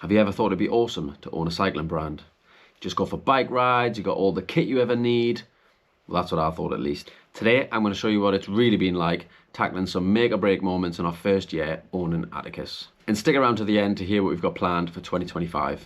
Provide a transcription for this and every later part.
Have you ever thought it'd be awesome to own a cycling brand? Just go for bike rides, you got all the kit you ever need. Well, that's what I thought at least. Today, I'm going to show you what it's really been like tackling some make or break moments in our first year owning Attacus. And stick around to the end to hear what we've got planned for 2025.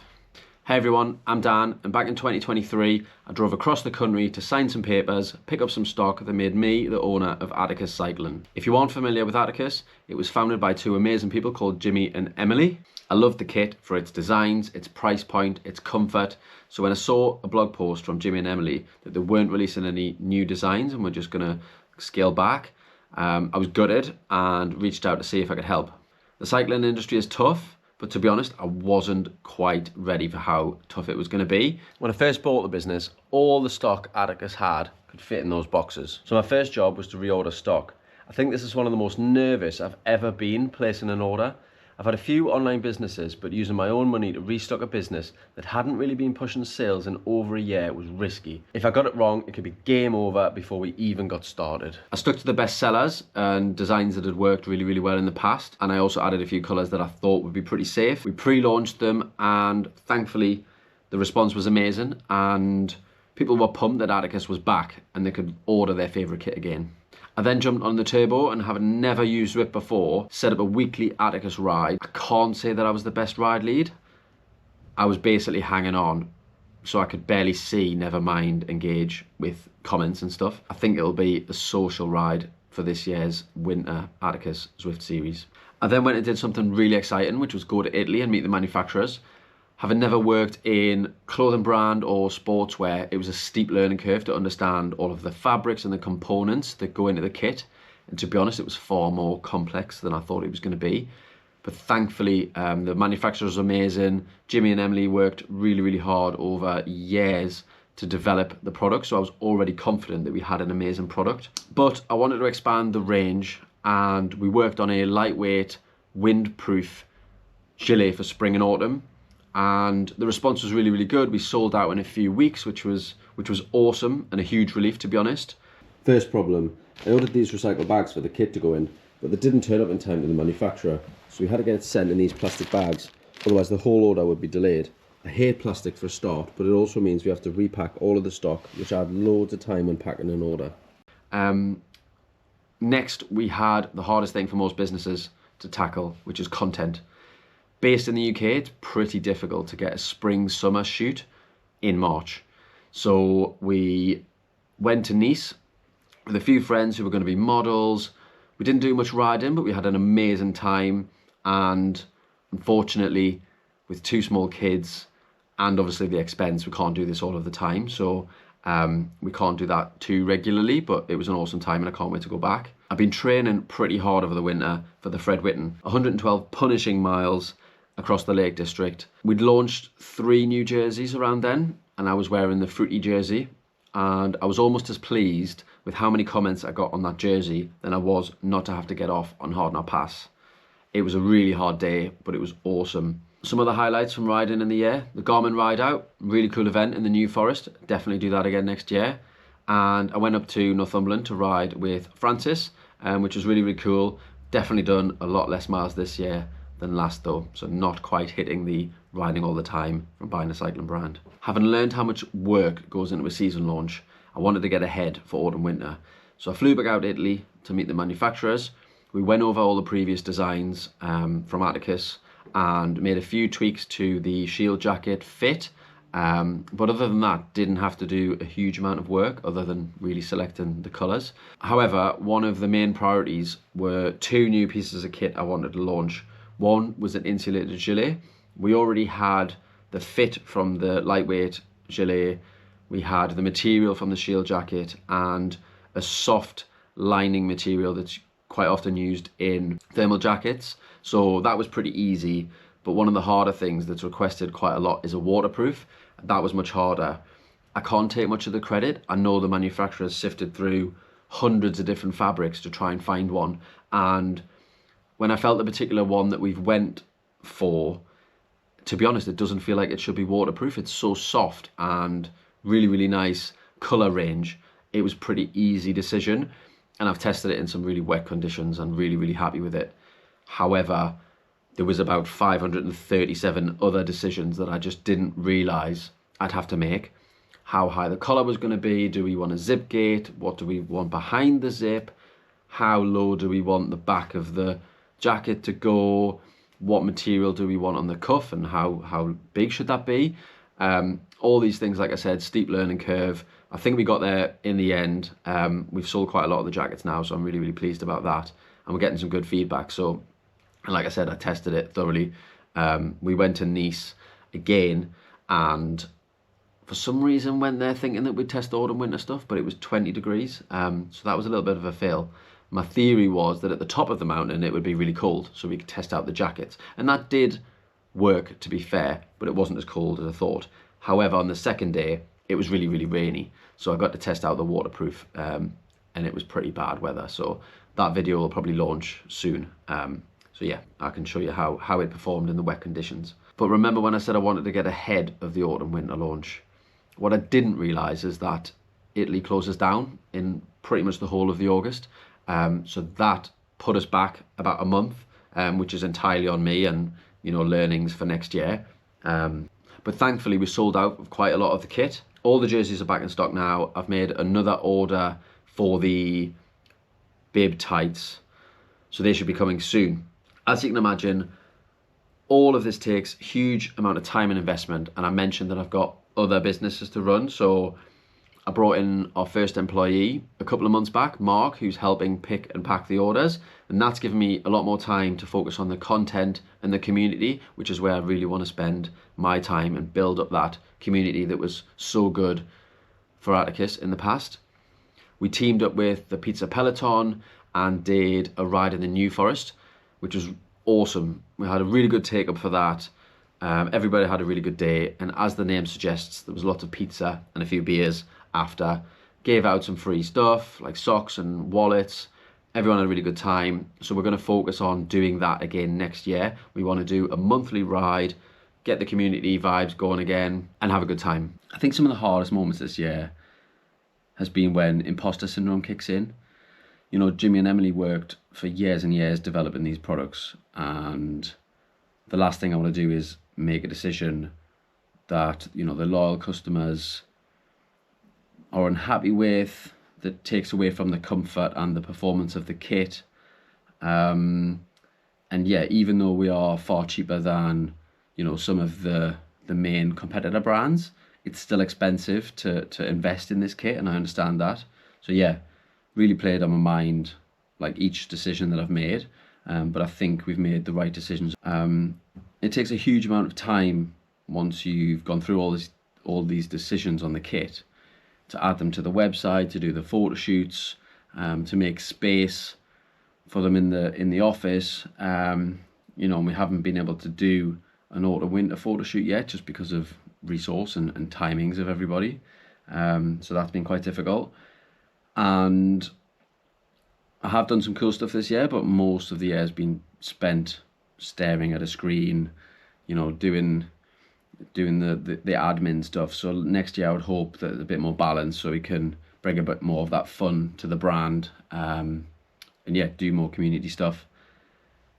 Hey everyone, I'm Dan, and back in 2023, I drove across the country to sign some papers, pick up some stock that made me the owner of Attacus Cycling. If you aren't familiar with Attacus, it was founded by two amazing people called Jimmy and Emily. I loved the kit for its designs, its price point, its comfort. So when I saw a blog post from Jimmy and Emily that they weren't releasing any new designs and were just gonna scale back, I was gutted and reached out to see if I could help. The cycling industry is tough, but to be honest, I wasn't quite ready for how tough it was going to be. When I first bought the business, all the stock Attacus had could fit in those boxes. So my first job was to reorder stock. I think this is one of the most nervous I've ever been placing an order. I've had a few online businesses, but using my own money to restock a business that hadn't really been pushing sales in over a year was risky. If I got it wrong, it could be game over before we even got started. I stuck to the best sellers and designs that had worked really, really well in the past. And I also added a few colors that I thought would be pretty safe. We pre-launched them and thankfully the response was amazing and people were pumped that Attacus was back and they could order their favorite kit again. I then jumped on the turbo and having never used it before, set up a weekly Attacus ride. I can't say that I was the best ride lead. I was basically hanging on so I could barely see, never mind engage with comments and stuff. I think it'll be a social ride for this year's winter Attacus Zwift series. I then went and did something really exciting, which was go to Italy and meet the manufacturers. Having never worked in clothing brand or sportswear, it was a steep learning curve to understand all of the fabrics and the components that go into the kit. And to be honest, it was far more complex than I thought it was going to be. But thankfully, the manufacturers were amazing. Jimmy and Emily worked really, really hard over years to develop the product. So I was already confident that we had an amazing product. But I wanted to expand the range and we worked on a lightweight, windproof gilet for spring and autumn. And the response was really, really good. We sold out in a few weeks, which was awesome and a huge relief, to be honest. First problem, I ordered these recycled bags for the kit to go in, but they didn't turn up in time to the manufacturer. So we had to get it sent in these plastic bags, otherwise the whole order would be delayed. I hate plastic for a start, but it also means we have to repack all of the stock, which add loads of time when packing an order. Next, we had the hardest thing for most businesses to tackle, which is content. Based in the UK, it's pretty difficult to get a spring-summer shoot in March. So we went to Nice with a few friends who were going to be models. We didn't do much riding, but we had an amazing time. And unfortunately, with two small kids and obviously the expense, we can't do this all of the time. So we can't do that too regularly, but it was an awesome time and I can't wait to go back. I've been training pretty hard over the winter for the Fred Whitten, 112 punishing miles across the Lake District. We'd launched 3 new jerseys around then and I was wearing the fruity jersey and I was almost as pleased with how many comments I got on that jersey than I was not to have to get off on Hard Knot Pass. It was a really hard day, but it was awesome. Some of the highlights from riding in the year: the Garmin Ride Out, really cool event in the New Forest, definitely do that again next year. And I went up to Northumberland to ride with Francis, which was really, really cool. Definitely done a lot less miles this year than last though, so not quite hitting the riding all the time from buying a cycling brand. Having learned how much work goes into a season launch, I wanted to get ahead for autumn winter. So I flew back out to Italy to meet the manufacturers. We went over all the previous designs from Attacus and made a few tweaks to the shield jacket fit. But other than that, didn't have to do a huge amount of work other than really selecting the colors. However, one of the main priorities were 2 new pieces of kit I wanted to launch. One was an insulated gilet. We already had the fit from the lightweight gilet. We had the material from the shield jacket and a soft lining material that's quite often used in thermal jackets. So that was pretty easy. But one of the harder things that's requested quite a lot is a waterproof. That was much harder. I can't take much of the credit. I know the manufacturers sifted through hundreds of different fabrics to try and find one. And when I felt the particular one that we've went for, to be honest, it doesn't feel like it should be waterproof. It's so soft and really, really nice color range. It was a pretty easy decision. And I've tested it in some really wet conditions and really, really happy with it. However, there was about 537 other decisions that I just didn't realise I'd have to make. How high the collar was going to be, do we want a zip gate, what do we want behind the zip, how low do we want the back of the jacket to go, what material do we want on the cuff and how big should that be. All these things, like I said, steep learning curve. I think we got there in the end. We've sold quite a lot of the jackets now, so I'm really, really pleased about that. And we're getting some good feedback. So, and like I said, I tested it thoroughly. We went to Nice again, and for some reason went there thinking that we'd test autumn winter stuff, but it was 20 degrees. So that was a little bit of a fail. My theory was that at the top of the mountain it would be really cold, so we could test out the jackets. And that did work, to be fair, but it wasn't as cold as I thought. However, on the second day, it was really, really rainy. So I got to test out the waterproof, and it was pretty bad weather. So that video will probably launch soon. So yeah, I can show you how it performed in the wet conditions. But remember when I said I wanted to get ahead of the autumn winter launch? What I didn't realise is that Italy closes down in pretty much the whole of the August. So that put us back about a month, which is entirely on me and, you know, learnings for next year. But thankfully we sold out of quite a lot of the kit. All the jerseys are back in stock now. I've made another order for the bib tights, so they should be coming soon. As you can imagine, all of this takes a huge amount of time and investment, and I mentioned that I've got other businesses to run. So I brought in our first employee a couple of months back, Mark, who's helping pick and pack the orders, and that's given me a lot more time to focus on the content and the community, which is where I really want to spend my time and build up that community that was so good for Attacus in the past. We teamed up with the Pizza Peloton and did a ride in the New Forest, which was awesome. We had a really good take up for that. Everybody had a really good day, and as the name suggests, there was lots of pizza and a few beers after. Gave out some free stuff like socks and wallets. Everyone had a really good time, so we're going to focus on doing that again next year. We want to do a monthly ride, get the community vibes going again, and have a good time. I think some of the hardest moments this year has been when imposter syndrome kicks in. You know, Jimmy and Emily worked for years and years developing these products, and the last thing I want to do is make a decision that, you know, the loyal customers are unhappy with, that takes away from the comfort and the performance of the kit. And yeah, even though we are far cheaper than, you know, some of the main competitor brands, it's still expensive to invest in this kit, and I understand that. So yeah, really played on my mind, like each decision that I've made, but I think we've made the right decisions. It takes a huge amount of time once you've gone through all these decisions on the kit, to add them to the website, to do the photo shoots, to make space for them in the office. You know, and we haven't been able to do an autumn winter photo shoot yet, just because of resource and timings of everybody. So that's been quite difficult. And I have done some cool stuff this year, but most of the year has been spent staring at a screen, you know, doing the admin stuff. So next year I would hope that there's a bit more balance, so we can bring a bit more of that fun to the brand, and yeah, do more community stuff.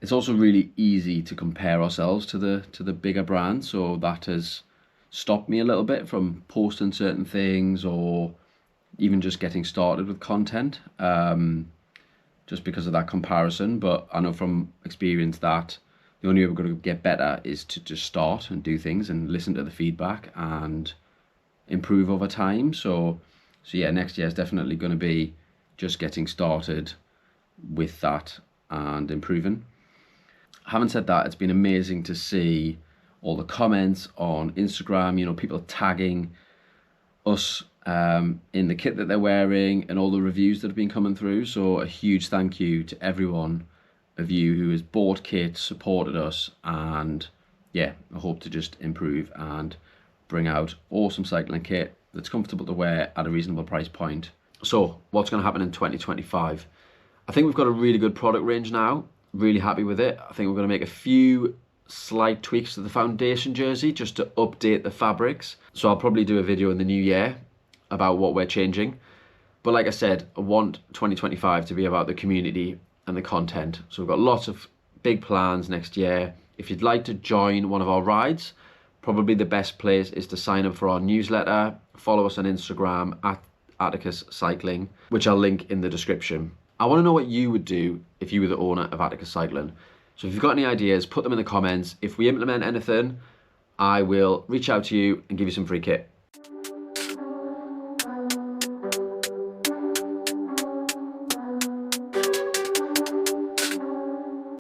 It's also really easy to compare ourselves to the bigger brands, so that has stopped me a little bit from posting certain things, or even just getting started with content, just because of that comparison. But I know from experience that the only way we're going to get better is to just start and do things and listen to the feedback and improve over time. So yeah, next year is definitely going to be just getting started with that and improving. Having said that, it's been amazing to see all the comments on Instagram, you know, people tagging us in the kit that they're wearing, and all the reviews that have been coming through. So a huge thank you to everyone of you who has bought kit, supported us, and yeah, I hope to just improve and bring out awesome cycling kit that's comfortable to wear at a reasonable price point. So what's going to happen in 2025? I think we've got a really good product range now. Really happy with it. I think we're going to make a few slight tweaks to the foundation jersey just to update the fabrics. So I'll probably do a video in the new year about what we're changing. But like I said, I want 2025 to be about the community and the content. So we've got lots of big plans next year if you'd like to join one of our rides, probably the best place is to sign up for our newsletter. Follow us on Instagram at Attacus Cycling, which I'll link in the description. I want to know what you would do if you were the owner of Attacus Cycling. So if you've got any ideas, put them in the comments. If we implement anything, I will reach out to you and give you some free kit.